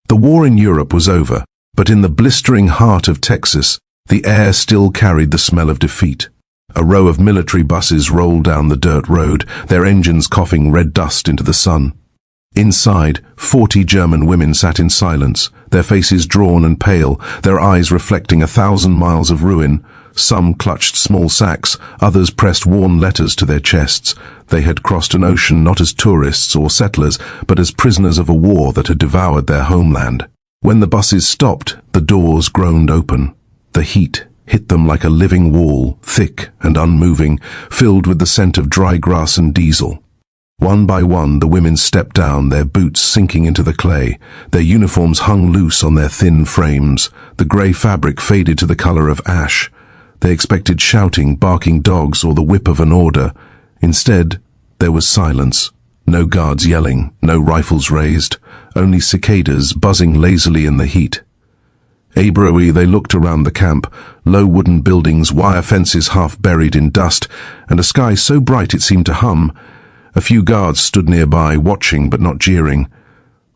The war in Europe was over, but in the blistering heart of Texas, the air still carried the smell of defeat. A row of military buses rolled down the dirt road, their engines coughing red dust into the sun. Inside, 40 German women sat in silence, their faces drawn and pale, their eyes reflecting 1,000 miles of ruin. Some clutched small sacks, others pressed worn letters to their chests. They had crossed an ocean not as tourists or settlers, but as prisoners of a war that had devoured their homeland. When the buses stopped, the doors groaned open. The heat hit them like a living wall, thick and unmoving, filled with the scent of dry grass and diesel. One by one, the women stepped down, their boots sinking into the clay. Their uniforms hung loose on their thin frames. The grey fabric faded to the colour of ash. They expected shouting, barking dogs, or the whip of an order. Instead, there was silence. No guards yelling, no rifles raised, only cicadas buzzing lazily in the heat. Abruptly, they looked around the camp, low wooden buildings, wire fences half buried in dust, and a sky so bright it seemed to hum. A few guards stood nearby, watching but not jeering.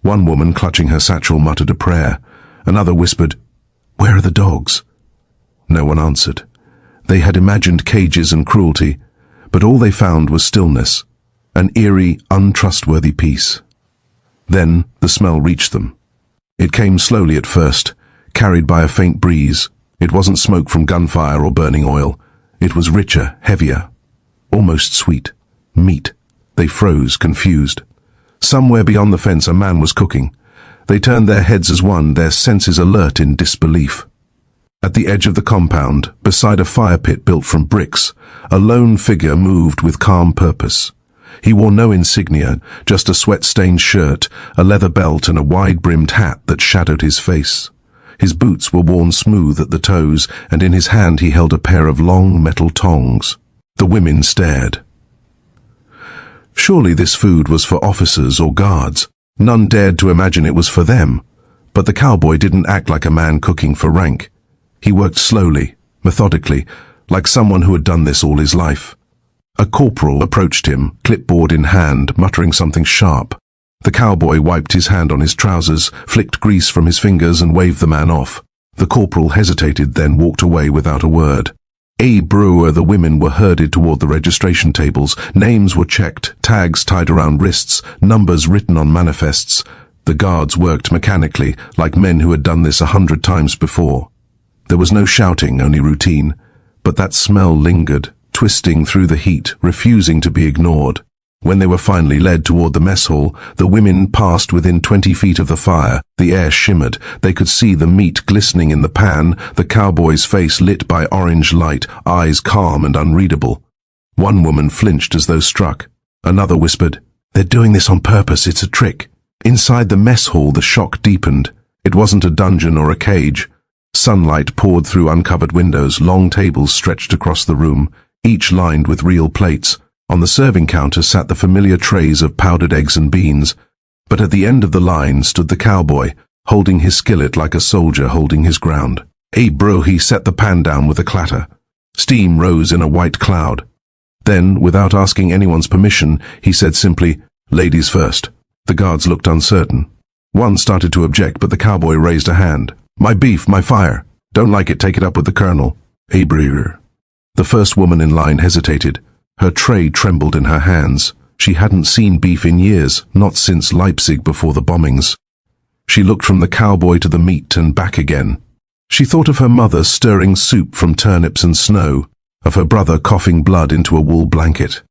One woman, clutching her satchel, muttered a prayer. Another whispered, "Where are the dogs?" No one answered. They had imagined cages and cruelty, but all they found was stillness, an eerie, untrustworthy peace. Then the smell reached them. It came slowly at first, carried by a faint breeze. It wasn't smoke from gunfire or burning oil. It was richer, heavier, almost sweet. Meat. They froze, confused. Somewhere beyond the fence a man was cooking. They turned their heads as one, their senses alert in disbelief. At the edge of the compound, beside a fire pit built from bricks, a lone figure moved with calm purpose. He wore no insignia, just a sweat-stained shirt, a leather belt and a wide-brimmed hat that shadowed his face. His boots were worn smooth at the toes, and in his hand he held a pair of long metal tongs. The women stared. Surely this food was for officers or guards. None dared to imagine it was for them. But the cowboy didn't act like a man cooking for rank. He worked slowly, methodically, like someone who had done this all his life. A corporal approached him, clipboard in hand, muttering something sharp. The cowboy wiped his hand on his trousers, flicked grease from his fingers and waved the man off. The corporal hesitated, then walked away without a word. The women were herded toward the registration tables. Names were checked, tags tied around wrists, numbers written on manifests. The guards worked mechanically, like men who had done this 100 times before. There was no shouting, only routine. But that smell lingered, twisting through the heat, refusing to be ignored. When they were finally led toward the mess hall, the women passed within 20 feet of the fire. The air shimmered. They could see the meat glistening in the pan, the cowboy's face lit by orange light, eyes calm and unreadable. One woman flinched as though struck. Another whispered, "They're doing this on purpose, it's a trick." Inside the mess hall, the shock deepened. It wasn't a dungeon or a cage. Sunlight poured through uncovered windows, long tables stretched across the room, each lined with real plates. On the serving counter sat the familiar trays of powdered eggs and beans, but at the end of the line stood the cowboy, holding his skillet like a soldier holding his ground. He set the pan down with a clatter. Steam rose in a white cloud. Then, without asking anyone's permission, he said simply, "Ladies first." The guards looked uncertain. One started to object, but the cowboy raised a hand. "My beef, my fire. Don't like it, take it up with the colonel." The first woman in line hesitated. Her tray trembled in her hands. She hadn't seen beef in years, not since Leipzig before the bombings. She looked from the cowboy to the meat and back again. She thought of her mother stirring soup from turnips and snow, of her brother coughing blood into a wool blanket.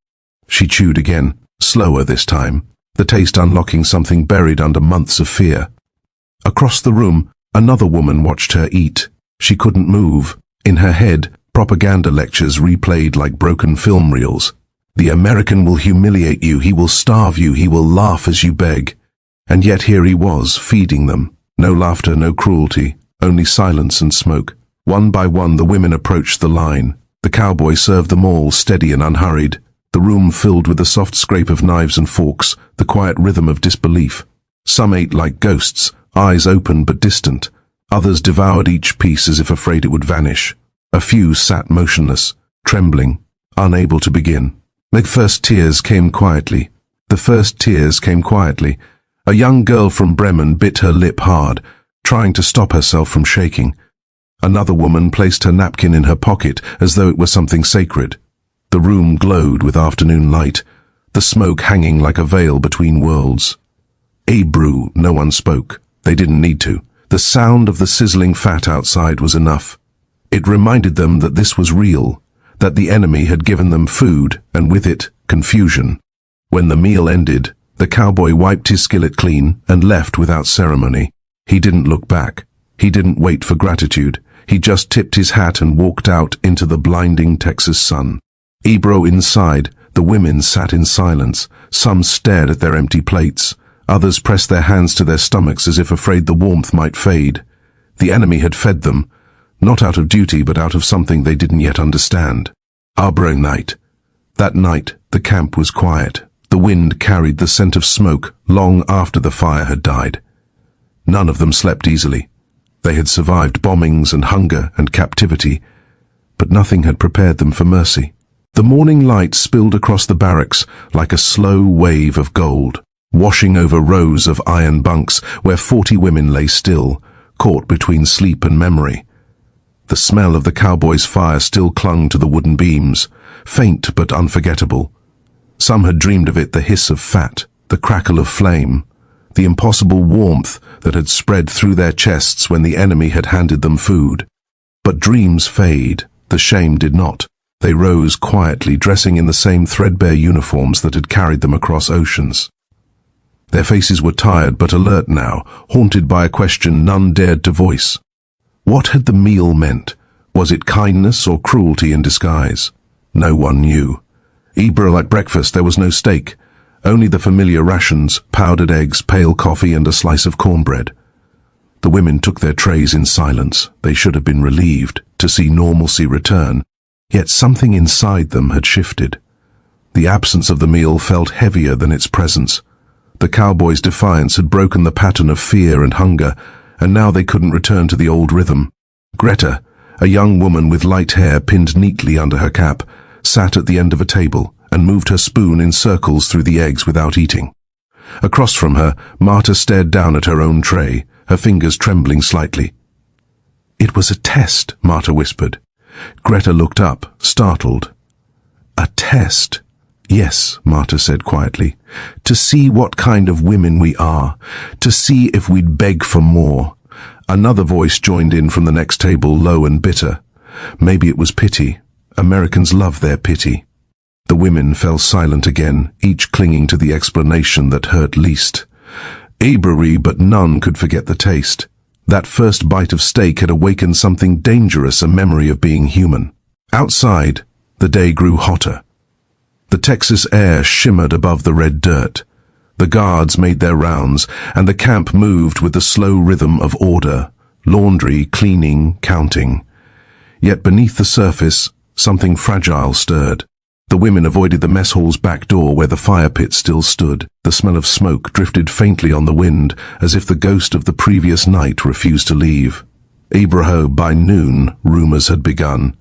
She chewed again, slower this time, the taste unlocking something buried under months of fear. Across the room, another woman watched her eat. She couldn't move. In her head, propaganda lectures replayed like broken film reels. The American will humiliate you, he will starve you, he will laugh as you beg. And yet here he was, feeding them. No laughter, no cruelty, only silence and smoke. One by one the women approached the line. The cowboy served them all, steady and unhurried. The room filled with the soft scrape of knives and forks, the quiet rhythm of disbelief. Some ate like ghosts, eyes open but distant. Others devoured each piece as if afraid it would vanish. A few sat motionless, trembling, unable to begin. The first tears came quietly. A young girl from Bremen bit her lip hard, trying to stop herself from shaking. Another woman placed her napkin in her pocket as though it were something sacred. The room glowed with afternoon light, the smoke hanging like a veil between worlds. Abru, no one spoke. They didn't need to. The sound of the sizzling fat outside was enough. It reminded them that this was real, that the enemy had given them food, and with it, confusion. When the meal ended, the cowboy wiped his skillet clean and left without ceremony. He didn't look back. He didn't wait for gratitude. He just tipped his hat and walked out into the blinding Texas sun. Ebro inside, the women sat in silence. Some stared at their empty plates. Others pressed their hands to their stomachs as if afraid the warmth might fade. The enemy had fed them, not out of duty but out of something they didn't yet understand. Arbor night. That night, the camp was quiet. The wind carried the scent of smoke long after the fire had died. None of them slept easily. They had survived bombings and hunger and captivity, but nothing had prepared them for mercy. The morning light spilled across the barracks like a slow wave of gold, washing over rows of iron bunks where 40 women lay still, caught between sleep and memory. The smell of the cowboy's fire still clung to the wooden beams, faint but unforgettable. Some had dreamed of it, the hiss of fat, the crackle of flame, the impossible warmth that had spread through their chests when the enemy had handed them food. But dreams fade, the shame did not. They rose quietly, dressing in the same threadbare uniforms that had carried them across oceans. Their faces were tired but alert now, haunted by a question none dared to voice. What had the meal meant? Was it kindness or cruelty in disguise? No one knew. Ebro at breakfast there was no steak, only the familiar rations, powdered eggs, pale coffee and a slice of cornbread. The women took their trays in silence. They should have been relieved to see normalcy return, yet something inside them had shifted. The absence of the meal felt heavier than its presence. The cowboys' defiance had broken the pattern of fear and hunger, and now they couldn't return to the old rhythm. Greta, a young woman with light hair pinned neatly under her cap, sat at the end of a table and moved her spoon in circles through the eggs without eating. Across from her, Marta stared down at her own tray, her fingers trembling slightly. "It was a test," Marta whispered. Greta looked up, startled. "A test?" "Yes," Marta said quietly. "To see what kind of women we are, to see if we'd beg for more." Another voice joined in from the next table, low and bitter. Maybe it was pity. Americans love their pity. The women fell silent again, each clinging to the explanation that hurt least. Abry, but none could forget the taste. That first bite of steak had awakened something dangerous, a memory of being human. Outside, the day grew hotter. The Texas air shimmered above the red dirt. The guards made their rounds, and the camp moved with the slow rhythm of order, laundry, cleaning, counting. Yet beneath the surface, something fragile stirred. The women avoided the mess hall's back door where the fire pit still stood. The smell of smoke drifted faintly on the wind, as if the ghost of the previous night refused to leave. Abraho, by noon, rumors had begun.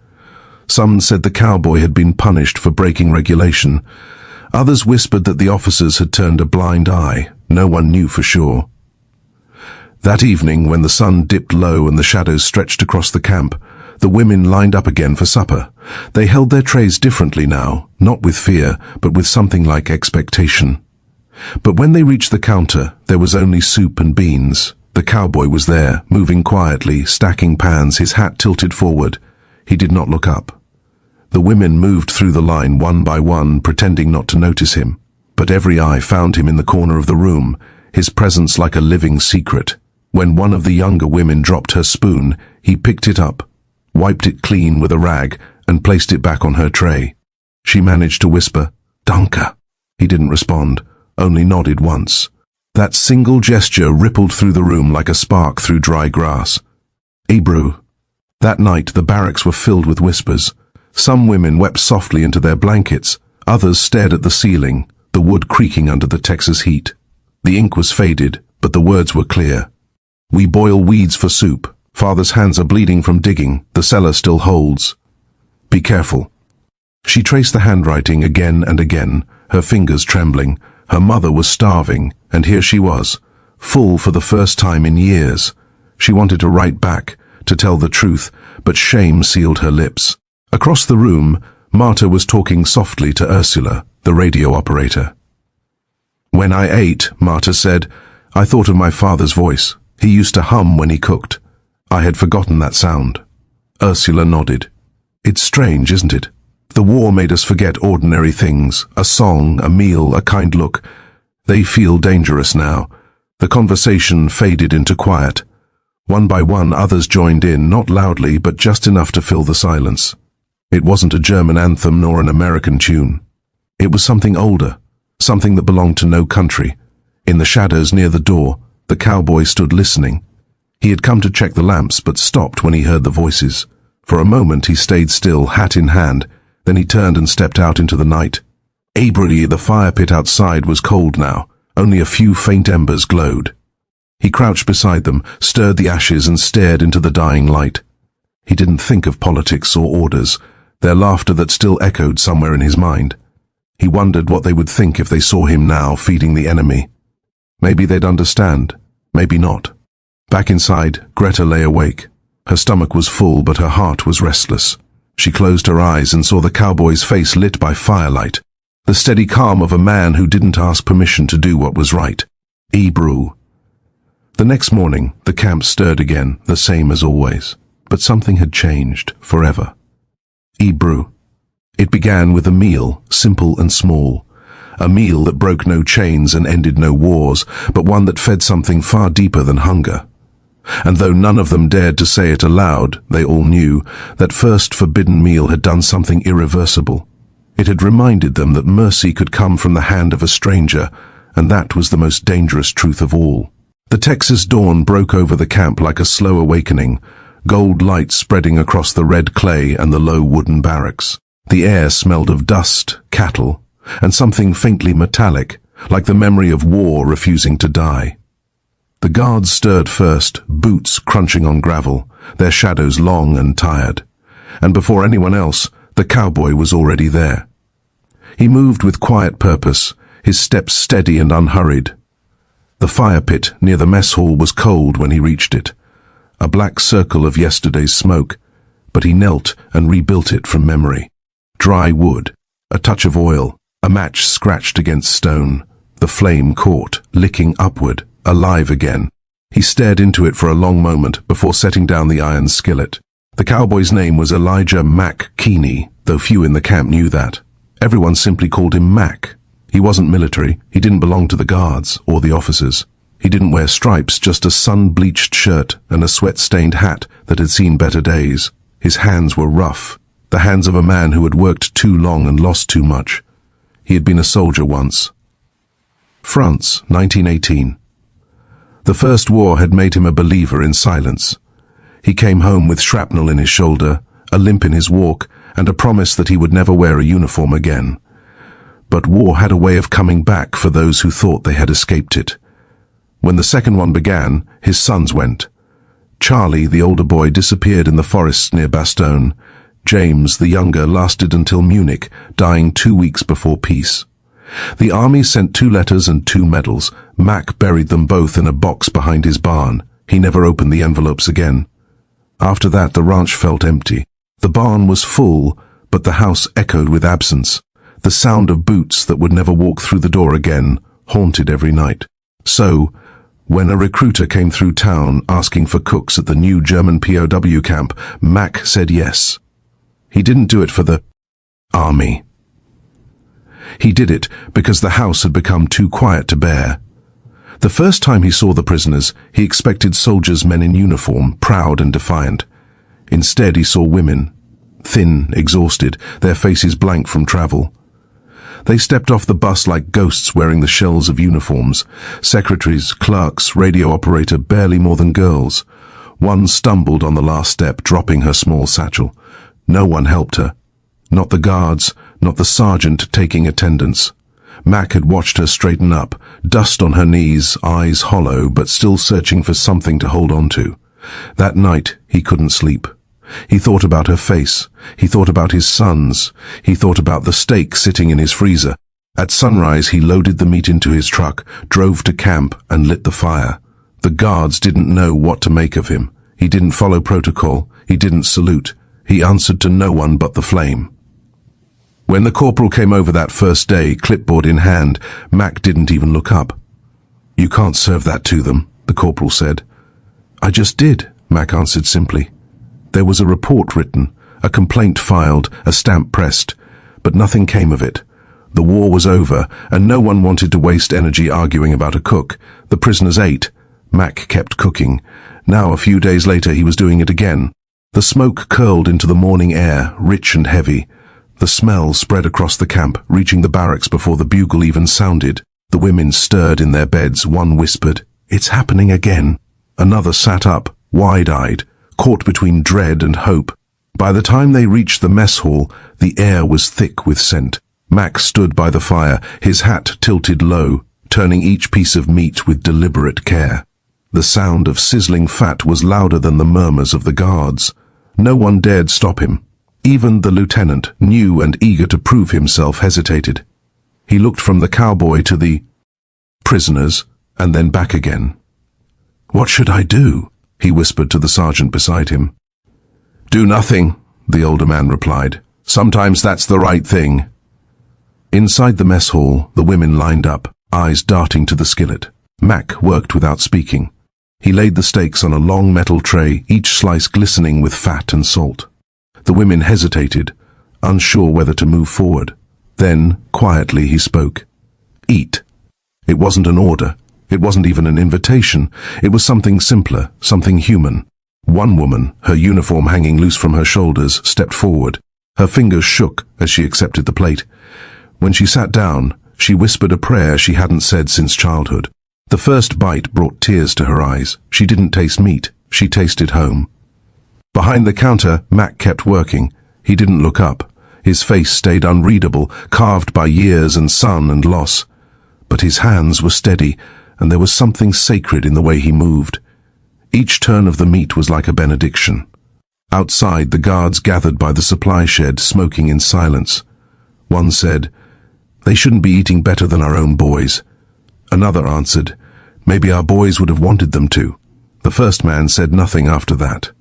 Some said the cowboy had been punished for breaking regulation. Others whispered that the officers had turned a blind eye. No one knew for sure. That evening, when the sun dipped low and the shadows stretched across the camp, the women lined up again for supper. They held their trays differently now, not with fear, but with something like expectation. But when they reached the counter, there was only soup and beans. The cowboy was there, moving quietly, stacking pans, his hat tilted forward. He did not look up. The women moved through the line one by one, pretending not to notice him. But every eye found him in the corner of the room, his presence like a living secret. When one of the younger women dropped her spoon, he picked it up, wiped it clean with a rag, and placed it back on her tray. She managed to whisper, "Danke." He didn't respond, only nodded once. That single gesture rippled through the room like a spark through dry grass. Ebru. That night the barracks were filled with whispers. Some women wept softly into their blankets, others stared at the ceiling, the wood creaking under the Texas heat. The ink was faded, but the words were clear. "We boil weeds for soup. Father's hands are bleeding from digging. The cellar still holds. Be careful." She traced the handwriting again and again, her fingers trembling, Her mother was starving, and here she was, full for the first time in years. She wanted to write back, to tell the truth, but shame sealed her lips. Across the room, Marta was talking softly to Ursula, the radio operator. "When I ate," Marta said, "I thought of my father's voice. He used to hum when he cooked. I had forgotten that sound." Ursula nodded. "It's strange, isn't it? The war made us forget ordinary things, a song, a meal, a kind look. They feel dangerous now." The conversation faded into quiet. One by one, others joined in, not loudly, but just enough to fill the silence. It wasn't a German anthem nor an American tune. It was something older, something that belonged to no country. In the shadows near the door, the cowboy stood listening. He had come to check the lamps, but stopped when he heard the voices. For a moment he stayed still, hat in hand. Then he turned and stepped out into the night. The fire pit outside was cold now. Only a few faint embers glowed. He crouched beside them, stirred the ashes and stared into the dying light. He didn't think of politics or orders, their laughter that still echoed somewhere in his mind. He wondered what they would think if they saw him now feeding the enemy. Maybe they'd understand, maybe not. Back inside, Greta lay awake. Her stomach was full, but her heart was restless. She closed her eyes and saw the cowboy's face lit by firelight, the steady calm of a man who didn't ask permission to do what was right. Ebru. The next morning, the camp stirred again, the same as always. But something had changed, forever. Ebru. It began with a meal, simple and small. A meal that broke no chains and ended no wars, but one that fed something far deeper than hunger. And though none of them dared to say it aloud, they all knew that first forbidden meal had done something irreversible. It had reminded them that mercy could come from the hand of a stranger, and that was the most dangerous truth of all. The Texas dawn broke over the camp like a slow awakening, gold light spreading across the red clay and the low wooden barracks. The air smelled of dust, cattle, and something faintly metallic, like the memory of war refusing to die. The guards stirred first, boots crunching on gravel, their shadows long and tired. And before anyone else, the cowboy was already there. He moved with quiet purpose, his steps steady and unhurried. The fire pit near the mess hall was cold when he reached it, a black circle of yesterday's smoke, but he knelt and rebuilt it from memory. Dry wood, a touch of oil, a match scratched against stone, the flame caught, licking upward, alive again. He stared into it for a long moment before setting down the iron skillet. The cowboy's name was Elijah Mac Keeney, though few in the camp knew that. Everyone simply called him Mac. He wasn't military, he didn't belong to the guards or the officers. He didn't wear stripes, just a sun-bleached shirt and a sweat-stained hat that had seen better days. His hands were rough, the hands of a man who had worked too long and lost too much. He had been a soldier once. France, 1918. The First War had made him a believer in silence. He came home with shrapnel in his shoulder, a limp in his walk, and a promise that he would never wear a uniform again. But war had a way of coming back for those who thought they had escaped it. When the second one began, his sons went. Charlie, the older boy, disappeared in the forests near Bastogne. James, the younger, lasted until Munich, dying 2 weeks before peace. The army sent 2 letters and 2 medals. Mac buried them both in a box behind his barn. He never opened the envelopes again. After that, the ranch felt empty. The barn was full, but the house echoed with absence. The sound of boots that would never walk through the door again haunted every night. So, when a recruiter came through town asking for cooks at the new German POW camp, Mac said yes. He didn't do it for the army. He did it because the house had become too quiet to bear. The first time he saw the prisoners, he expected soldiers, men in uniform, proud and defiant. Instead, he saw women, thin, exhausted, their faces blank from travel. They stepped off the bus like ghosts wearing the shells of uniforms. Secretaries, clerks, radio operator, barely more than girls. One stumbled on the last step, dropping her small satchel. No one helped her. Not the guards, not the sergeant taking attendance. Mac had watched her straighten up, dust on her knees, eyes hollow, but still searching for something to hold on to. That night, he couldn't sleep. He thought about her face. He thought about his sons. He thought about the steak sitting in his freezer. At sunrise, he loaded the meat into his truck, drove to camp, and lit the fire. The guards didn't know what to make of him. He didn't follow protocol. He didn't salute. He answered to no one but the flame. When the corporal came over that first day, clipboard in hand, Mac didn't even look up. "You can't serve that to them," the corporal said. "I just did," Mac answered simply. There was a report written, a complaint filed, a stamp pressed, but nothing came of it. The war was over, and no one wanted to waste energy arguing about a cook. The prisoners ate. Mac kept cooking. Now, a few days later, he was doing it again. The smoke curled into the morning air, rich and heavy. The smell spread across the camp, reaching the barracks before the bugle even sounded. The women stirred in their beds. One whispered, "It's happening again." Another sat up, wide-eyed, caught between dread and hope. By the time they reached the mess hall, the air was thick with scent. Mac stood by the fire, his hat tilted low, turning each piece of meat with deliberate care. The sound of sizzling fat was louder than the murmurs of the guards. No one dared stop him. Even the lieutenant, new and eager to prove himself, hesitated. He looked from the cowboy to the prisoners, and then back again. "What should I do?" he whispered to the sergeant beside him. "Do nothing," the older man replied. "Sometimes that's the right thing." Inside the mess hall, the women lined up, eyes darting to the skillet. Mac worked without speaking. He laid the steaks on a long metal tray, each slice glistening with fat and salt. The women hesitated, unsure whether to move forward. Then, quietly, he spoke. "Eat." It wasn't an order. It wasn't even an invitation. It was something simpler, something human. One woman, her uniform hanging loose from her shoulders, stepped forward. Her fingers shook as she accepted the plate. When she sat down, she whispered a prayer she hadn't said since childhood. The first bite brought tears to her eyes. She didn't taste meat. She tasted home. Behind the counter, Mac kept working. He didn't look up. His face stayed unreadable, carved by years and sun and loss. But his hands were steady, and there was something sacred in the way he moved. Each turn of the meat was like a benediction. Outside, the guards gathered by the supply shed, smoking in silence. One said, "They shouldn't be eating better than our own boys." Another answered, "Maybe our boys would have wanted them to." The first man said nothing after that.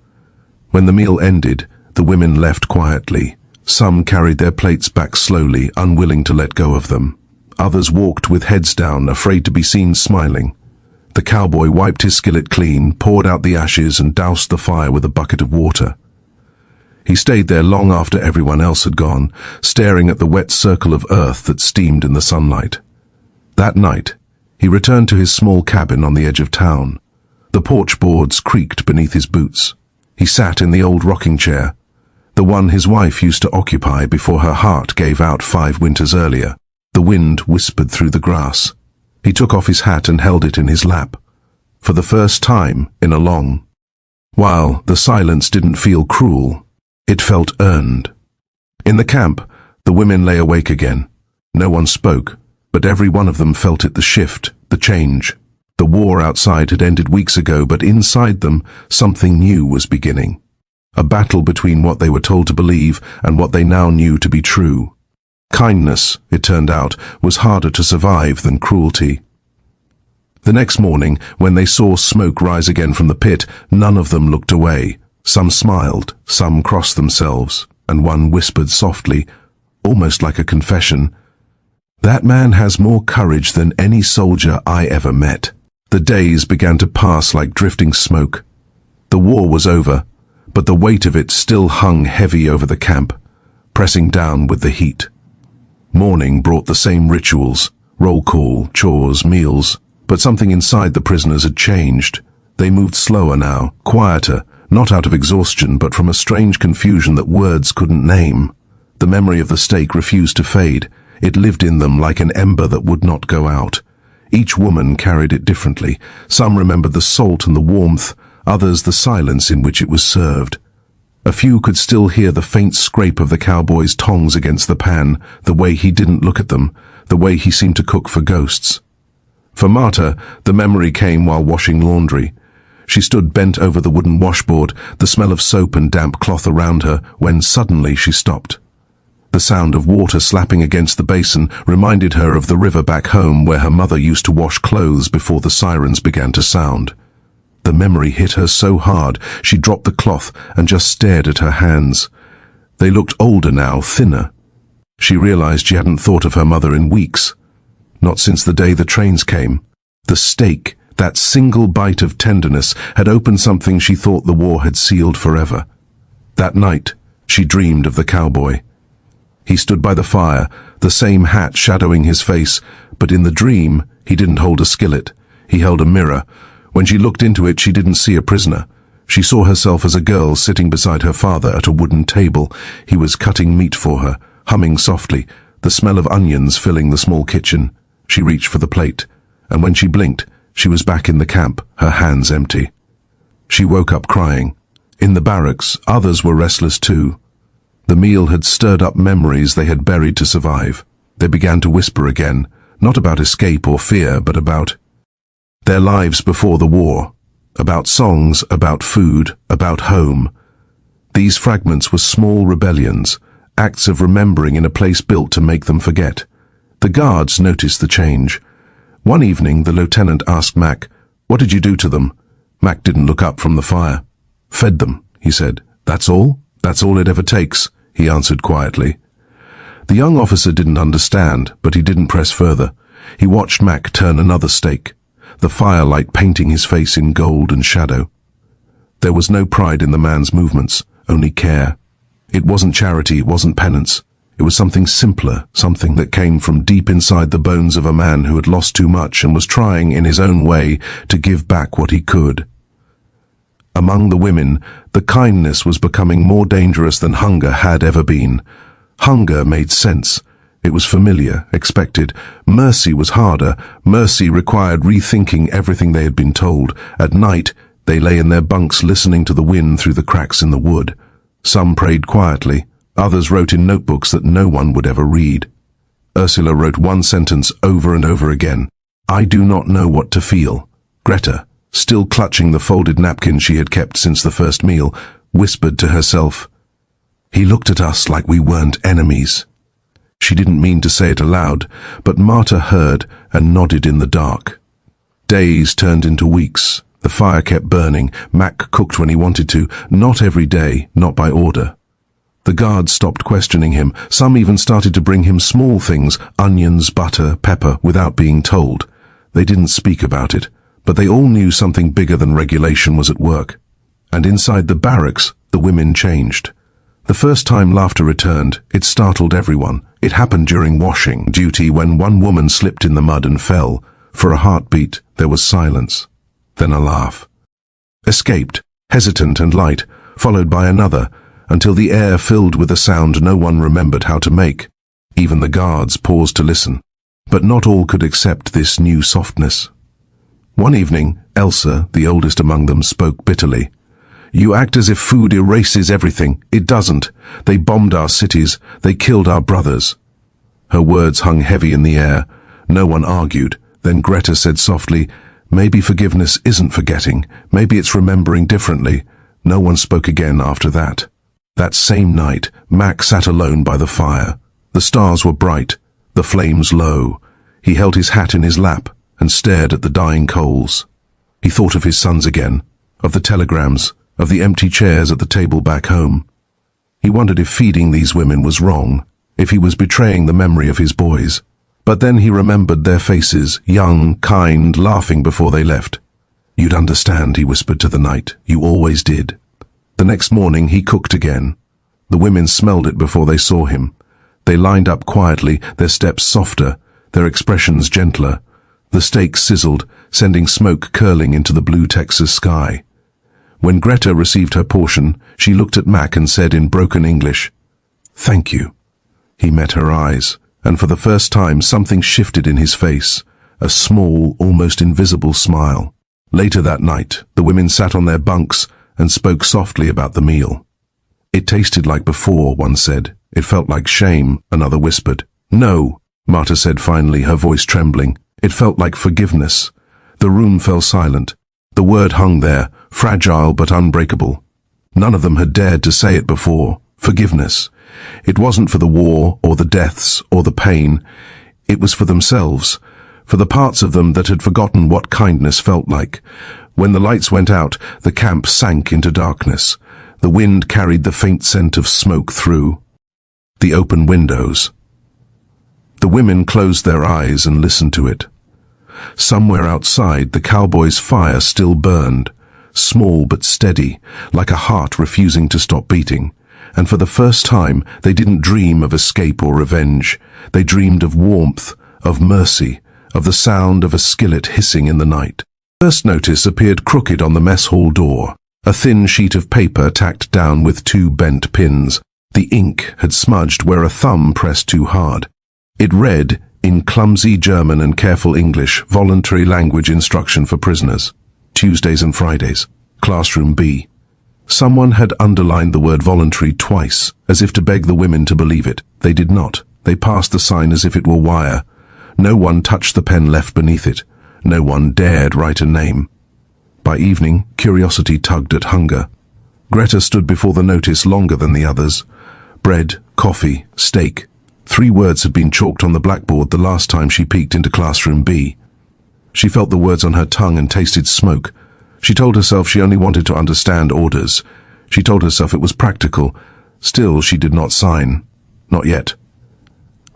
When the meal ended, the women left quietly. Some carried their plates back slowly, unwilling to let go of them. Others walked with heads down, afraid to be seen smiling. The cowboy wiped his skillet clean, poured out the ashes, and doused the fire with a bucket of water. He stayed there long after everyone else had gone, staring at the wet circle of earth that steamed in the sunlight. That night, he returned to his small cabin on the edge of town. The porch boards creaked beneath his boots. He sat in the old rocking chair, the one his wife used to occupy before her heart gave out 5 winters earlier. The wind whispered through the grass. He took off his hat and held it in his lap. For the first time in a long while, the silence didn't feel cruel. It felt earned. In the camp, the women lay awake again. No one spoke, but every one of them felt it, the shift, the change. The war outside had ended weeks ago, but inside them, something new was beginning. A battle between what they were told to believe and what they now knew to be true. Kindness, it turned out, was harder to survive than cruelty. The next morning, when they saw smoke rise again from the pit, none of them looked away. Some smiled, some crossed themselves, and one whispered softly, almost like a confession, "That man has more courage than any soldier I ever met." The days began to pass like drifting smoke. The war was over, but the weight of it still hung heavy over the camp, pressing down with the heat. Morning brought the same rituals, roll call, chores, meals, but something inside the prisoners had changed. They moved slower now, quieter, not out of exhaustion, but from a strange confusion that words couldn't name. The memory of the steak refused to fade. It lived in them like an ember that would not go out. Each woman carried it differently. Some remembered the salt and the warmth, others the silence in which it was served. A few could still hear the faint scrape of the cowboy's tongs against the pan, the way he didn't look at them, the way he seemed to cook for ghosts. For Marta, the memory came while washing laundry. She stood bent over the wooden washboard, the smell of soap and damp cloth around her, when suddenly she stopped. The sound of water slapping against the basin reminded her of the river back home where her mother used to wash clothes before the sirens began to sound. The memory hit her so hard she dropped the cloth and just stared at her hands. They looked older now, thinner. She realized she hadn't thought of her mother in weeks. Not since the day the trains came. The steak, that single bite of tenderness, had opened something she thought the war had sealed forever. That night, she dreamed of the cowboy. He stood by the fire, the same hat shadowing his face, but in the dream, he didn't hold a skillet. He held a mirror. When she looked into it, she didn't see a prisoner. She saw herself as a girl sitting beside her father at a wooden table. He was cutting meat for her, humming softly, the smell of onions filling the small kitchen. She reached for the plate, and when she blinked, she was back in the camp, her hands empty. She woke up crying. In the barracks, others were restless too. The meal had stirred up memories they had buried to survive. They began to whisper again, not about escape or fear, but about their lives before the war, about songs, about food, about home. These fragments were small rebellions, acts of remembering in a place built to make them forget. The guards noticed the change. One evening, the lieutenant asked Mac, "What did you do to them?" Mac didn't look up from the fire. "Fed them," he said. "That's all? That's all it ever takes," he answered quietly. The young officer didn't understand, but he didn't press further. He watched Mac turn another steak, the firelight painting his face in gold and shadow. There was no pride in the man's movements, only care. It wasn't charity, it wasn't penance. It was something simpler, something that came from deep inside the bones of a man who had lost too much and was trying, in his own way, to give back what he could. Among the women, the kindness was becoming more dangerous than hunger had ever been. Hunger made sense. It was familiar, expected. Mercy was harder. Mercy required rethinking everything they had been told. At night, they lay in their bunks listening to the wind through the cracks in the wood. Some prayed quietly. Others wrote in notebooks that no one would ever read. Ursula wrote one sentence over and over again. "I do not know what to feel." Greta, still clutching the folded napkin she had kept since the first meal, whispered to herself, "He looked at us like we weren't enemies." She didn't mean to say it aloud, but Marta heard and nodded in the dark. Days turned into weeks. The fire kept burning. Mac cooked when he wanted to, not every day, not by order. The guards stopped questioning him. Some even started to bring him small things, onions, butter, pepper, without being told. They didn't speak about it, but they all knew something bigger than regulation was at work. And inside the barracks, the women changed. The first time laughter returned, it startled everyone. It happened during washing duty when one woman slipped in the mud and fell. For a heartbeat, there was silence. Then a laugh. Escaped, hesitant and light, followed by another, until the air filled with a sound no one remembered how to make. Even the guards paused to listen. But not all could accept this new softness. One evening, Elsa, the oldest among them, spoke bitterly. "You act as if food erases everything. It doesn't. They bombed our cities. They killed our brothers." Her words hung heavy in the air. No one argued. Then Greta said softly, "Maybe forgiveness isn't forgetting. Maybe it's remembering differently." No one spoke again after that. That same night, Mac sat alone by the fire. The stars were bright, the flames low. He held his hat in his lap and stared at the dying coals. He thought of his sons again, of the telegrams, of the empty chairs at the table back home. He wondered if feeding these women was wrong, if he was betraying the memory of his boys. But then he remembered their faces, young, kind, laughing before they left. "You'd understand," he whispered to the night. "You always did." The next morning he cooked again. The women smelled it before they saw him. They lined up quietly, their steps softer, their expressions gentler. The steak sizzled, sending smoke curling into the blue Texas sky. When Greta received her portion, she looked at Mac and said in broken English, "Thank you." He met her eyes, and for the first time something shifted in his face, a small, almost invisible smile. Later that night, the women sat on their bunks and spoke softly about the meal. "It tasted like before," one said. "It felt like shame," another whispered. "No," Marta said finally, her voice trembling. "It felt like forgiveness." The room fell silent. The word hung there, fragile but unbreakable. None of them had dared to say it before. Forgiveness. It wasn't for the war or the deaths or the pain. It was for themselves, for the parts of them that had forgotten what kindness felt like. When the lights went out, the camp sank into darkness. The wind carried the faint scent of smoke through the open windows. The women closed their eyes and listened to it. Somewhere outside, the cowboy's fire still burned, small but steady, like a heart refusing to stop beating. And for the first time, they didn't dream of escape or revenge. They dreamed of warmth, of mercy, of the sound of a skillet hissing in the night. First notice appeared crooked on the mess hall door, a thin sheet of paper tacked down with 2 bent pins. The ink had smudged where a thumb pressed too hard. It read, in clumsy German and careful English, voluntary language instruction for prisoners. Tuesdays and Fridays. Classroom B. Someone had underlined the word voluntary twice, as if to beg the women to believe it. They did not. They passed the sign as if it were wire. No one touched the pen left beneath it. No one dared write a name. By evening, curiosity tugged at hunger. Greta stood before the notice longer than the others. Bread, coffee, steak. 3 words had been chalked on the blackboard the last time she peeked into classroom B. She felt the words on her tongue and tasted smoke. She told herself she only wanted to understand orders. She told herself it was practical. Still, she did not sign. Not yet.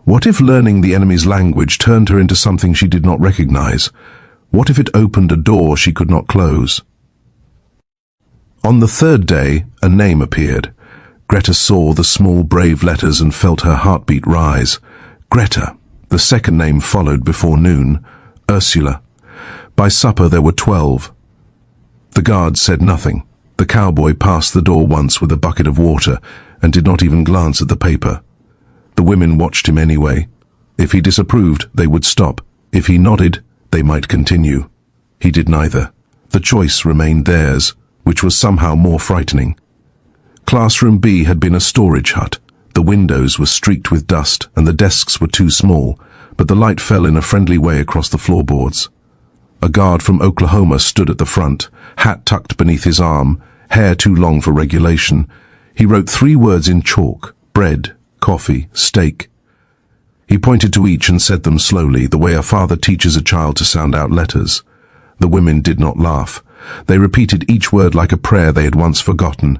What if learning the enemy's language turned her into something she did not recognize? What if it opened a door she could not close? On the 3rd day, a name appeared. Greta saw the small brave letters and felt her heartbeat rise. Greta. The second name followed before noon. Ursula. By supper there were 12. The guard said nothing. The cowboy passed the door once with a bucket of water and did not even glance at the paper. The women watched him anyway. If he disapproved, they would stop. If he nodded, they might continue. He did neither. The choice remained theirs, which was somehow more frightening. Classroom B had been a storage hut. The windows were streaked with dust and the desks were too small, but the light fell in a friendly way across the floorboards. A guard from Oklahoma stood at the front, hat tucked beneath his arm, hair too long for regulation. He wrote 3 words in chalk: bread, coffee, steak. He pointed to each and said them slowly, the way a father teaches a child to sound out letters. The women did not laugh. They repeated each word like a prayer they had once forgotten.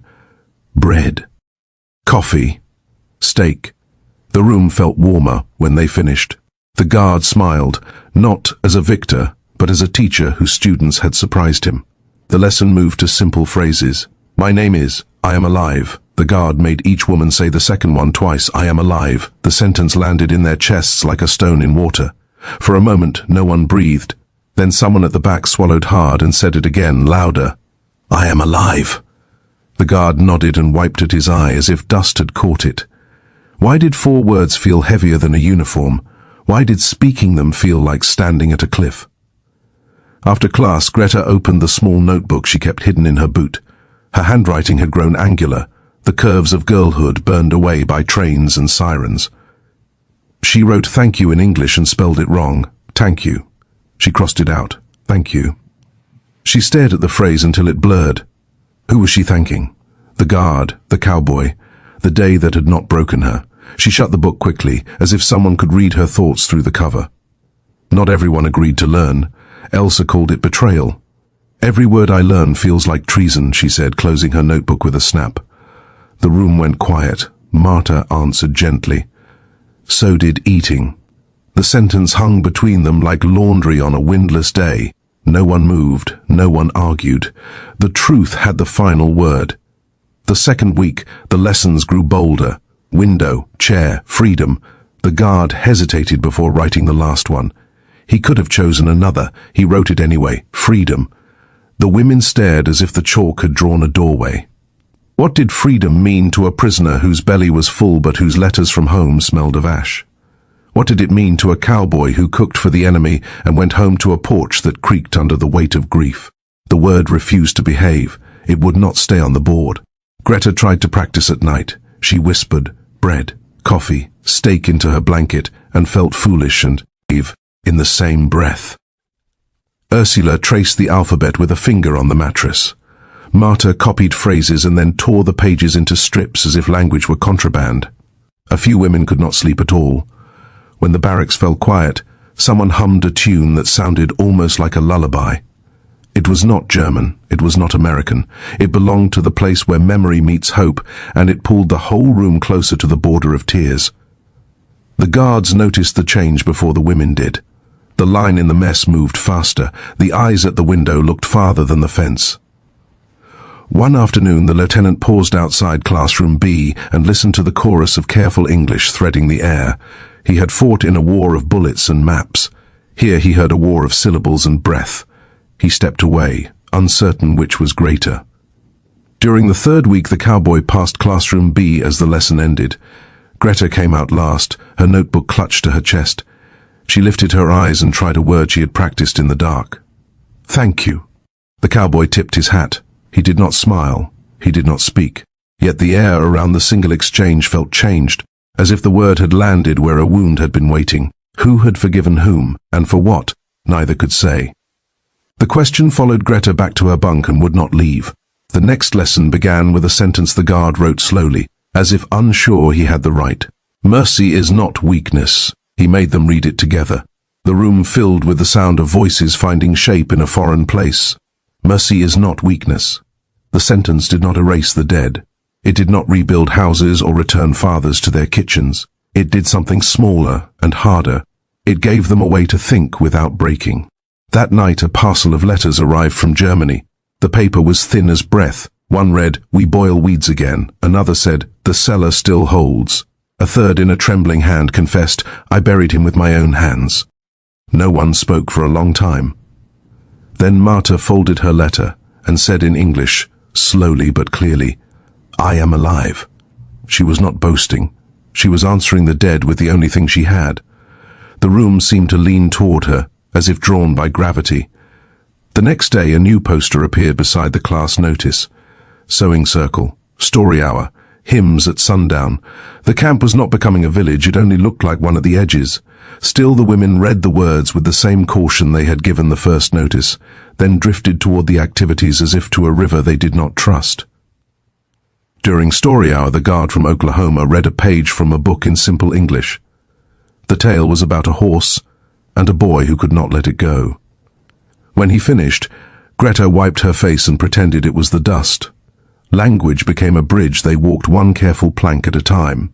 Bread, coffee, steak. The room felt warmer when they finished. The guard smiled, not as a victor, but as a teacher whose students had surprised him. The lesson moved to simple phrases. My name is, I am alive. The guard made each woman say the second one twice, I am alive. The sentence landed in their chests like a stone in water. For a moment, no one breathed. Then someone at the back swallowed hard and said it again, louder. I am alive. The guard nodded and wiped at his eye as if dust had caught it. Why did 4 words feel heavier than a uniform? Why did speaking them feel like standing at a cliff? After class, Greta opened the small notebook she kept hidden in her boot. Her handwriting had grown angular, the curves of girlhood burned away by trains and sirens. She wrote thank you in English and spelled it wrong. Thank you. She crossed it out. Thank you. She stared at the phrase until it blurred. Who was she thanking? The guard, the cowboy, the day that had not broken her. She shut the book quickly, as if someone could read her thoughts through the cover. Not everyone agreed to learn. Elsa called it betrayal. Every word I learn feels like treason, she said, closing her notebook with a snap. The room went quiet. Marta answered gently. So did eating. The sentence hung between them like laundry on a windless day. No one moved, no one argued. The truth had the final word. The second week, the lessons grew bolder. Window, chair, freedom. The guard hesitated before writing the last one. He could have chosen another. He wrote it anyway. Freedom. The women stared as if the chalk had drawn a doorway. What did freedom mean to a prisoner whose belly was full but whose letters from home smelled of ash? What did it mean to a cowboy who cooked for the enemy and went home to a porch that creaked under the weight of grief? The word refused to behave. It would not stay on the board. Greta tried to practice at night. She whispered bread, coffee, steak into her blanket and felt foolish and naive in the same breath. Ursula traced the alphabet with a finger on the mattress. Marta copied phrases and then tore the pages into strips as if language were contraband. A few women could not sleep at all. When the barracks fell quiet, someone hummed a tune that sounded almost like a lullaby. It was not German, it was not American. It belonged to the place where memory meets hope, and it pulled the whole room closer to the border of tears. The guards noticed the change before the women did. The line in the mess moved faster. The eyes at the window looked farther than the fence. One afternoon, the lieutenant paused outside classroom B and listened to the chorus of careful English threading the air. He had fought in a war of bullets and maps. Here he heard a war of syllables and breath. He stepped away, uncertain which was greater. During the third week, the cowboy passed classroom B as the lesson ended. Greta came out last, her notebook clutched to her chest. She lifted her eyes and tried a word she had practiced in the dark. "Thank you." The cowboy tipped his hat. He did not smile. He did not speak. Yet the air around the single exchange felt changed, as if the word had landed where a wound had been waiting. Who had forgiven whom, and for what? Neither could say. The question followed Greta back to her bunk and would not leave. The next lesson began with a sentence the guard wrote slowly, as if unsure he had the right. "Mercy is not weakness." He made them read it together. The room filled with the sound of voices finding shape in a foreign place. Mercy is not weakness. The sentence did not erase the dead. It did not rebuild houses or return fathers to their kitchens. It did something smaller and harder. It gave them a way to think without breaking. That night, a parcel of letters arrived from Germany. The paper was thin as breath. One read, "We boil weeds again." Another said, "The cellar still holds." A third, in a trembling hand, confessed, "I buried him with my own hands." No one spoke for a long time. Then Marta folded her letter and said in English, slowly but clearly, "I am alive." She was not boasting. She was answering the dead with the only thing she had. The room seemed to lean toward her, as if drawn by gravity. The next day, a new poster appeared beside the class notice. Sewing circle, story hour, hymns at sundown. The camp was not becoming a village, it only looked like one at the edges. Still the women read the words with the same caution they had given the first notice, then drifted toward the activities as if to a river they did not trust. During story hour, the guard from Oklahoma read a page from a book in simple English. The tale was about a horse and a boy who could not let it go. When he finished, Greta wiped her face and pretended it was the dust. Language became a bridge. They walked one careful plank at a time.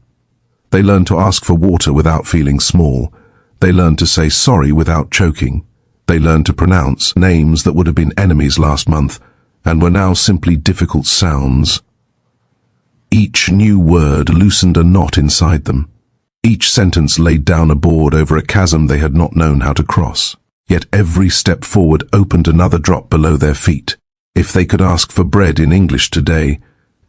They learned to ask for water without feeling small. They learned to say sorry without choking. They learned to pronounce names that would have been enemies last month and were now simply difficult sounds. Each new word loosened a knot inside them. Each sentence laid down a board over a chasm they had not known how to cross. Yet every step forward opened another drop below their feet. If they could ask for bread in English today,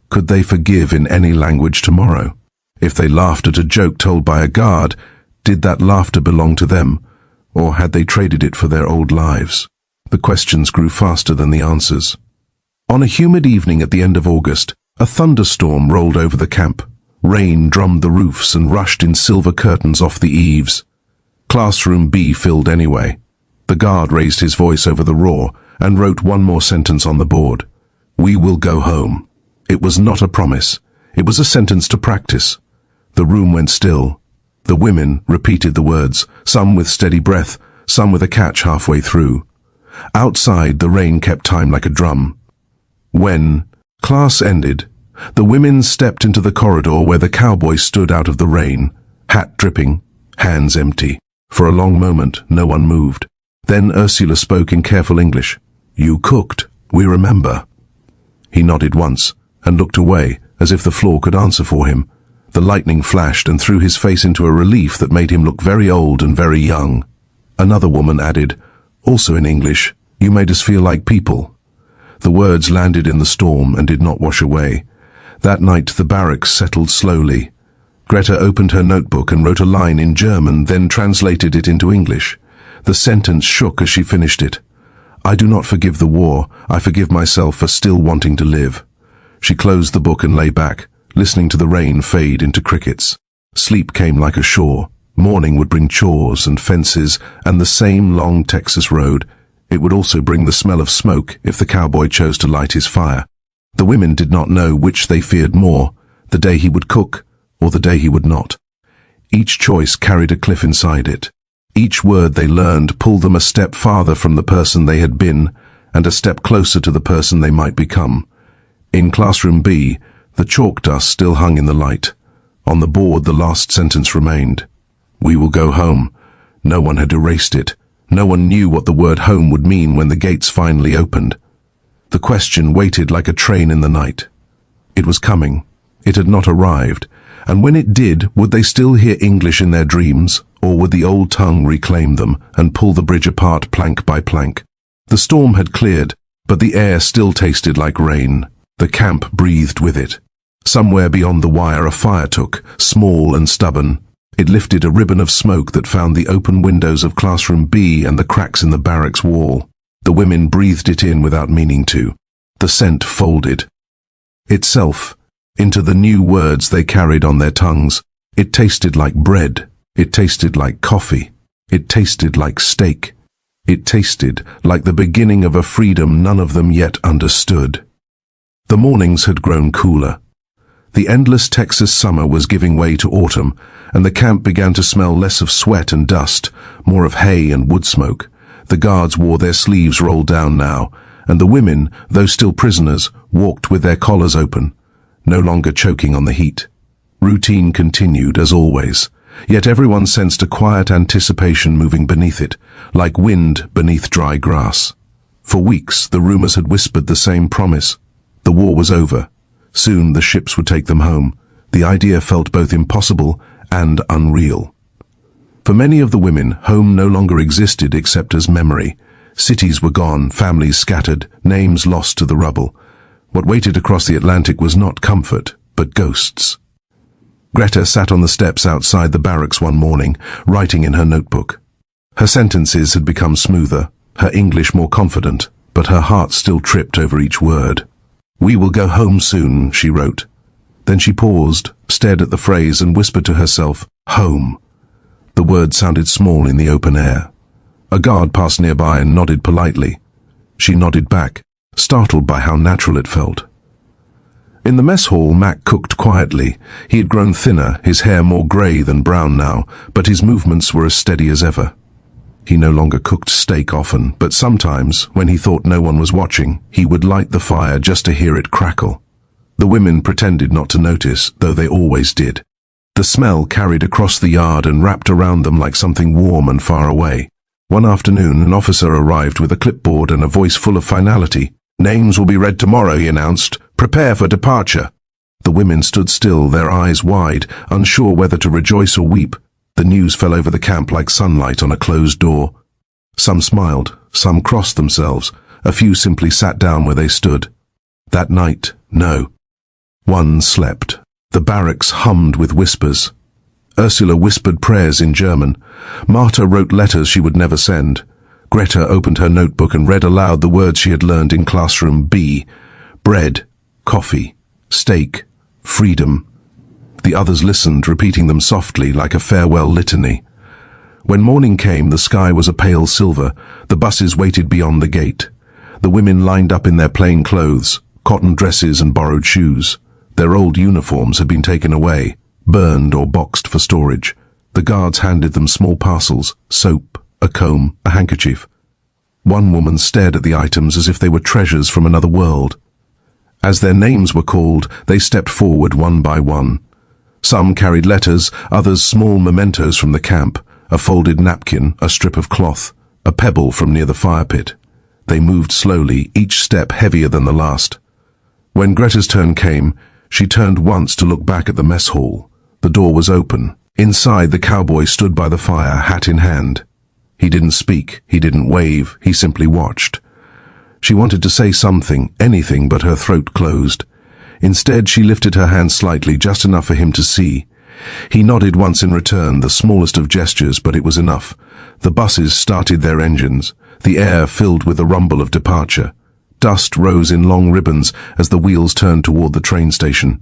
could they forgive in any language tomorrow? If they laughed at a joke told by a guard, did that laughter belong to them, or had they traded it for their old lives? The questions grew faster than the answers. On a humid evening at the end of August, a thunderstorm rolled over the camp. Rain drummed the roofs and rushed in silver curtains off the eaves. Classroom B filled anyway. The guard raised his voice over the roar and wrote one more sentence on the board. "We will go home." It was not a promise. It was a sentence to practice. The room went still. The women repeated the words, some with steady breath, some with a catch halfway through. Outside, the rain kept time like a drum. When class ended, the women stepped into the corridor where the cowboy stood out of the rain, hat dripping, hands empty. For a long moment, no one moved. Then Ursula spoke in careful English. "You cooked, we remember." He nodded once and looked away, as if the floor could answer for him. The lightning flashed and threw his face into a relief that made him look very old and very young. Another woman added, also in English, "You made us feel like people." The words landed in the storm and did not wash away. That night the barracks settled slowly. Greta opened her notebook and wrote a line in German, then translated it into English. The sentence shook as she finished it. "I do not forgive the war. I forgive myself for still wanting to live." She closed the book and lay back, listening to the rain fade into crickets. Sleep came like a shore. Morning would bring chores and fences and the same long Texas road. It would also bring the smell of smoke if the cowboy chose to light his fire. The women did not know which they feared more, the day he would cook or the day he would not. Each choice carried a cliff inside it. Each word they learned pulled them a step farther from the person they had been, and a step closer to the person they might become. In classroom B, the chalk dust still hung in the light. On the board, the last sentence remained. "We will go home." No one had erased it. No one knew what the word home would mean when the gates finally opened. The question waited like a train in the night. It was coming. It had not arrived. And when it did, would they still hear English in their dreams, or would the old tongue reclaim them and pull the bridge apart plank by plank? The storm had cleared, but the air still tasted like rain. The camp breathed with it. Somewhere beyond the wire a fire took, small and stubborn. It lifted a ribbon of smoke that found the open windows of classroom B and the cracks in the barracks wall. The women breathed it in without meaning to. The scent folded itself into the new words they carried on their tongues. It tasted like bread. It tasted like coffee. It tasted like steak. It tasted like the beginning of a freedom none of them yet understood. The mornings had grown cooler. The endless Texas summer was giving way to autumn, and the camp began to smell less of sweat and dust, more of hay and wood smoke. The guards wore their sleeves rolled down now, and the women, though still prisoners, walked with their collars open, no longer choking on the heat. Routine continued as always, yet everyone sensed a quiet anticipation moving beneath it, like wind beneath dry grass. For weeks the rumors had whispered the same promise. The war was over. Soon the ships would take them home. The idea felt both impossible and unreal. For many of the women, home no longer existed except as memory. Cities were gone, families scattered, names lost to the rubble. What waited across the Atlantic was not comfort, but ghosts. Greta sat on the steps outside the barracks one morning, writing in her notebook. Her sentences had become smoother, her English more confident, but her heart still tripped over each word. "We will go home soon," she wrote. Then she paused, stared at the phrase and whispered to herself, "Home." The word sounded small in the open air. A guard passed nearby and nodded politely. She nodded back, startled by how natural it felt. In the mess hall, Mac cooked quietly. He had grown thinner, his hair more grey than brown now, but his movements were as steady as ever. He no longer cooked steak often, but sometimes, when he thought no one was watching, he would light the fire just to hear it crackle. The women pretended not to notice, though they always did. The smell carried across the yard and wrapped around them like something warm and far away. One afternoon, an officer arrived with a clipboard and a voice full of finality. "Names will be read tomorrow," he announced. "Prepare for departure." The women stood still, their eyes wide, unsure whether to rejoice or weep. The news fell over the camp like sunlight on a closed door. Some smiled, some crossed themselves, a few simply sat down where they stood. That night, no. One slept. The barracks hummed with whispers. Ursula whispered prayers in German. Marta wrote letters she would never send. Greta opened her notebook and read aloud the words she had learned in classroom B. Bread, coffee, steak, freedom. The others listened, repeating them softly like a farewell litany. When morning came, the sky was a pale silver. The buses waited beyond the gate. The women lined up in their plain clothes, cotton dresses and borrowed shoes. Their old uniforms had been taken away, burned or boxed for storage. The guards handed them small parcels, soap, a comb, a handkerchief. One woman stared at the items as if they were treasures from another world. As their names were called, they stepped forward one by one. Some carried letters, others small mementos from the camp, a folded napkin, a strip of cloth, a pebble from near the fire pit. They moved slowly, each step heavier than the last. When Greta's turn came, she turned once to look back at the mess hall. The door was open. Inside, the cowboy stood by the fire, hat in hand. He didn't speak, he didn't wave, he simply watched. She wanted to say something, anything, but her throat closed. Instead, she lifted her hand slightly, just enough for him to see. He nodded once in return, the smallest of gestures, but it was enough. The buses started their engines. The air filled with the rumble of departure. Dust rose in long ribbons as the wheels turned toward the train station.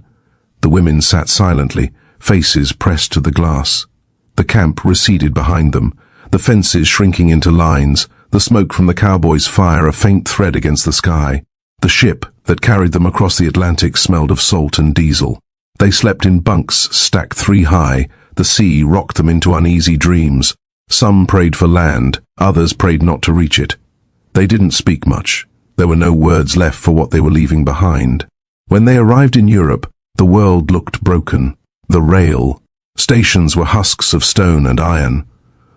The women sat silently, faces pressed to the glass. The camp receded behind them, the fences shrinking into lines, the smoke from the cowboy's fire a faint thread against the sky. The ship that carried them across the Atlantic smelled of salt and diesel. They slept in bunks stacked 3 high, The sea rocked them into uneasy dreams. Some prayed for land, others prayed not to reach it. They didn't speak much. There were no words left for what they were leaving behind. When they arrived in Europe, the world looked broken. The rail. Stations were husks of stone and iron.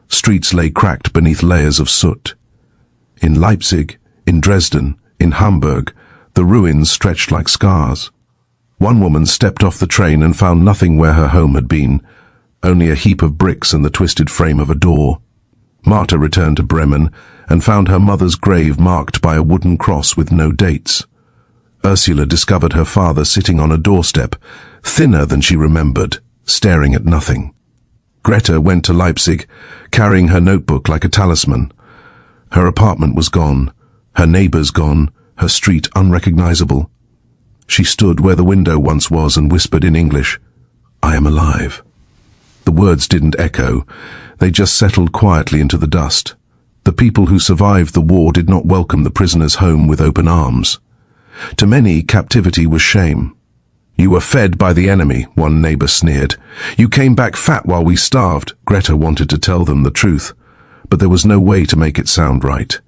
Streets lay cracked beneath layers of soot. In Leipzig, in Dresden, in Hamburg, the ruins stretched like scars. One woman stepped off the train and found nothing where her home had been, only a heap of bricks and the twisted frame of a door. Marta returned to Bremen and found her mother's grave marked by a wooden cross with no dates. Ursula discovered her father sitting on a doorstep, thinner than she remembered, staring at nothing. Greta went to Leipzig, carrying her notebook like a talisman. Her apartment was gone, her neighbors gone, her street unrecognizable. She stood where the window once was and whispered in English, "I am alive." The words didn't echo, they just settled quietly into the dust. The people who survived the war did not welcome the prisoners home with open arms. To many, captivity was shame. "You were fed by the enemy," one neighbor sneered. "You came back fat while we starved." Greta wanted to tell them the truth, but there was no way to make it sound right.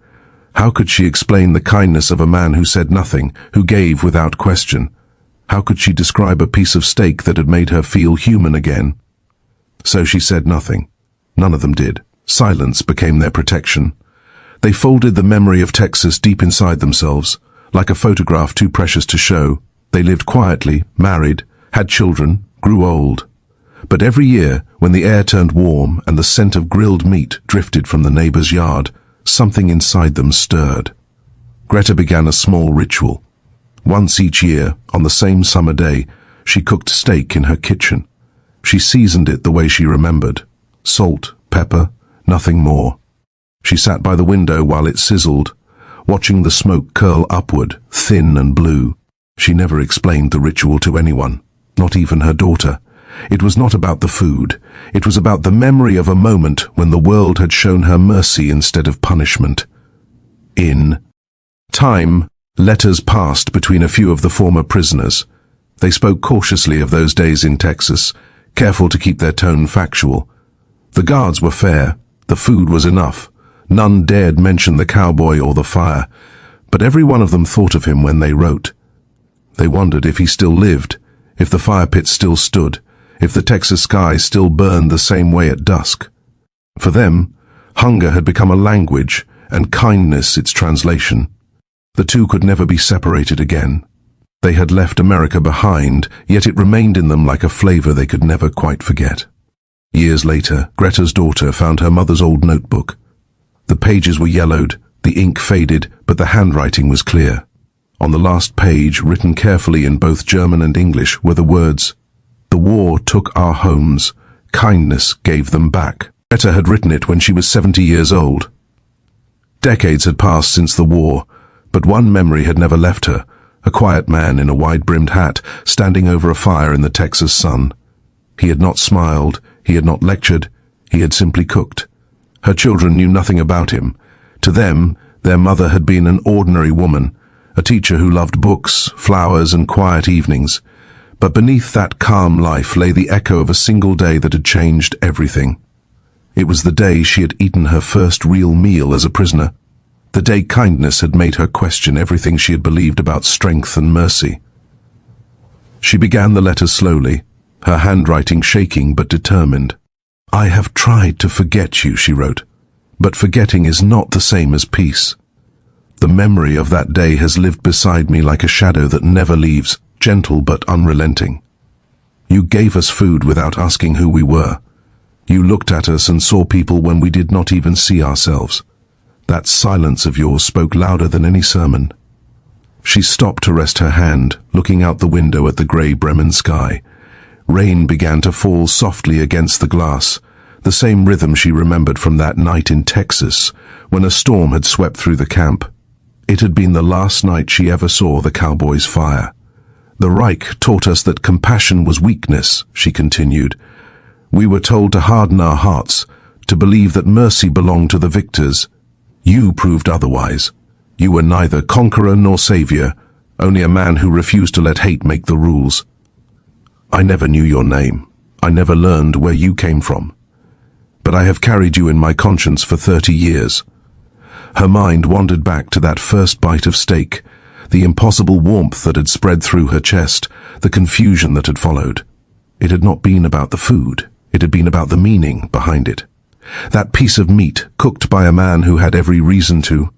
How could she explain the kindness of a man who said nothing, who gave without question? How could she describe a piece of steak that had made her feel human again? So she said nothing. None of them did. Silence became their protection. They folded the memory of Texas deep inside themselves, like a photograph too precious to show. They lived quietly, married, had children, grew old. But every year, when the air turned warm and the scent of grilled meat drifted from the neighbor's yard, something inside them stirred. Greta began a small ritual. Once each year, on the same summer day, she cooked steak in her kitchen. She seasoned it the way she remembered. Salt, pepper, nothing more. She sat by the window while it sizzled, watching the smoke curl upward, thin and blue. She never explained the ritual to anyone, not even her daughter. It was not about the food. It was about the memory of a moment when the world had shown her mercy instead of punishment. In time, letters passed between a few of the former prisoners. They spoke cautiously of those days in Texas, careful to keep their tone factual. The guards were fair. The food was enough. None dared mention the cowboy or the fire, but every one of them thought of him when they wrote. They wondered if he still lived, if the fire pit still stood, if the Texas sky still burned the same way at dusk. For them, hunger had become a language, and kindness its translation. The two could never be separated again. They had left America behind, yet it remained in them like a flavor they could never quite forget. Years later, Greta's daughter found her mother's old notebook. The pages were yellowed, the ink faded, but the handwriting was clear. On the last page, written carefully in both German and English, were the words, "The war took our homes. Kindness gave them back." Greta had written it when she was 70 years old. Decades had passed since the war, but one memory had never left her, a quiet man in a wide-brimmed hat, standing over a fire in the Texas sun. He had not smiled, he had not lectured, he had simply cooked. Her children knew nothing about him. To them, their mother had been an ordinary woman, a teacher who loved books, flowers, and quiet evenings. But beneath that calm life lay the echo of a single day that had changed everything. It was the day she had eaten her first real meal as a prisoner. The day kindness had made her question everything she had believed about strength and mercy. She began the letter slowly, her handwriting shaking but determined. "I have tried to forget you," she wrote, "but forgetting is not the same as peace. The memory of that day has lived beside me like a shadow that never leaves, gentle but unrelenting. You gave us food without asking who we were. You looked at us and saw people when we did not even see ourselves. That silence of yours spoke louder than any sermon." She stopped to rest her hand, looking out the window at the grey Bremen sky. Rain began to fall softly against the glass, the same rhythm she remembered from that night in Texas, when a storm had swept through the camp. It had been the last night she ever saw the Cowboy's fire. "The Reich taught us that compassion was weakness," she continued. "We were told to harden our hearts, to believe that mercy belonged to the victors. You proved otherwise. You were neither conqueror nor savior, only a man who refused to let hate make the rules. I never knew your name. I never learned where you came from. But I have carried you in my conscience for 30 years. Her mind wandered back to that first bite of steak, the impossible warmth that had spread through her chest, the confusion that had followed. It had not been about the food. It had been about the meaning behind it. That piece of meat, cooked by a man who had every reason to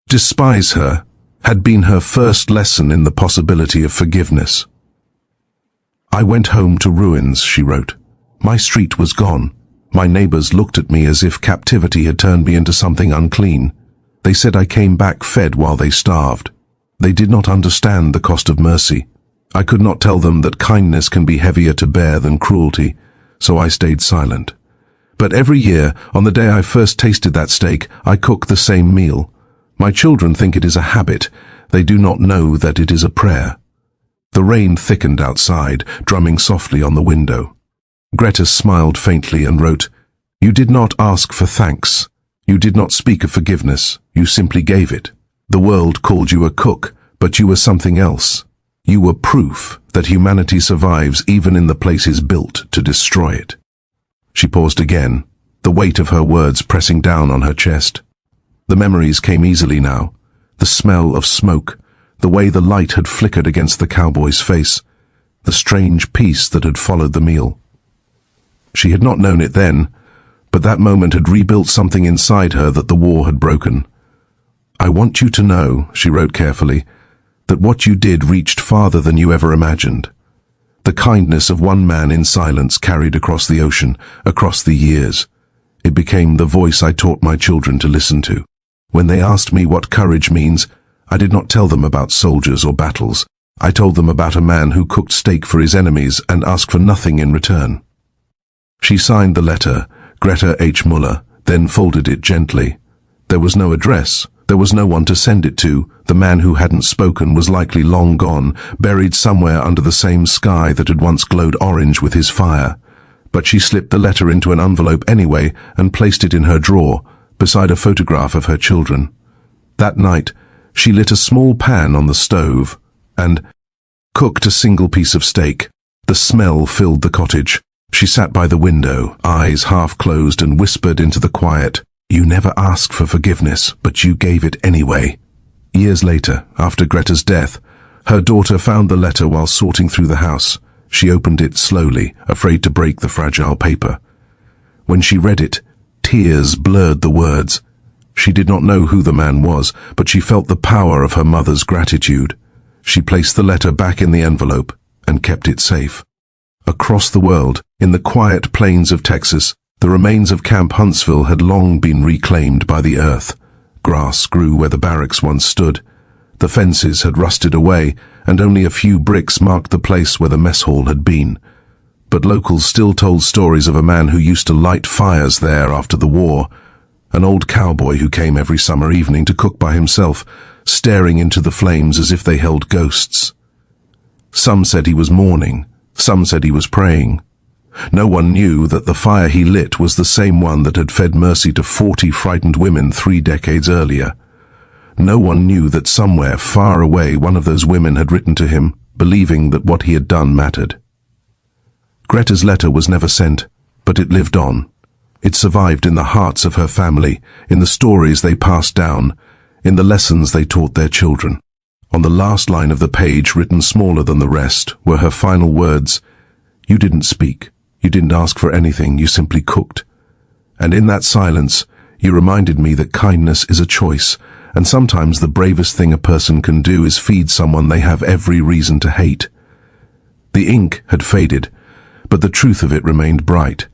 despise her, had been her first lesson in the possibility of forgiveness. I went home to ruins, she wrote. My street was gone. My neighbors looked at me as if captivity had turned me into something unclean. They said I came back fed while they starved. They did not understand the cost of mercy. I could not tell them that kindness can be heavier to bear than cruelty, so I stayed silent. But every year, on the day I first tasted that steak, I cook the same meal. My children think it is a habit. They do not know that it is a prayer. The rain thickened outside, drumming softly on the window. Greta smiled faintly and wrote, "You did not ask for thanks. You did not speak of forgiveness. You simply gave it. The world called you a cook, but you were something else. You were proof that humanity survives even in the places built to destroy it." She paused again, the weight of her words pressing down on her chest. The memories came easily now. The smell of smoke, the way the light had flickered against the cowboy's face, the strange peace that had followed the meal. She had not known it then, but that moment had rebuilt something inside her that the war had broken. "I want you to know," she wrote carefully, "that what you did reached farther than you ever imagined. The kindness of one man in silence carried across the ocean, across the years. It became the voice I taught my children to listen to. When they asked me what courage means, I did not tell them about soldiers or battles. I told them about a man who cooked steak for his enemies and asked for nothing in return." She signed the letter, Greta H. Muller, then folded it gently. There was no address. There was no one to send it to. The man who hadn't spoken was likely long gone, buried somewhere under the same sky that had once glowed orange with his fire. But she slipped the letter into an envelope anyway and placed it in her drawer, beside a photograph of her children. That night, she lit a small pan on the stove and cooked a single piece of steak. The smell filled the cottage. She sat by the window, eyes half closed, and whispered into the quiet, "You never asked for forgiveness, but you gave it anyway." Years later, after Greta's death, her daughter found the letter while sorting through the house. She opened it slowly, afraid to break the fragile paper. When she read it, tears blurred the words. She did not know who the man was, but she felt the power of her mother's gratitude. She placed the letter back in the envelope and kept it safe. Across the world, in the quiet plains of Texas, the remains of Camp Huntsville had long been reclaimed by the earth. Grass grew where the barracks once stood. The fences had rusted away, and only a few bricks marked the place where the mess hall had been. But locals still told stories of a man who used to light fires there after the war, an old cowboy who came every summer evening to cook by himself, staring into the flames as if they held ghosts. Some said he was mourning, some said he was praying. No one knew that the fire he lit was the same one that had fed mercy to 40 frightened women 3 decades earlier. No one knew that somewhere far away one of those women had written to him, believing that what he had done mattered. Greta's letter was never sent, but it lived on. It survived in the hearts of her family, in the stories they passed down, in the lessons they taught their children. On the last line of the page, written smaller than the rest, were her final words, "You didn't speak. You didn't ask for anything. You simply cooked. And in that silence, you reminded me that kindness is a choice, and sometimes the bravest thing a person can do is feed someone they have every reason to hate." The ink had faded, but the truth of it remained bright,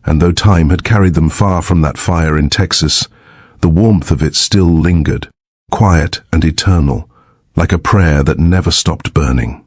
and though time had carried them far from that fire in Texas, the warmth of it still lingered, quiet and eternal, like a prayer that never stopped burning.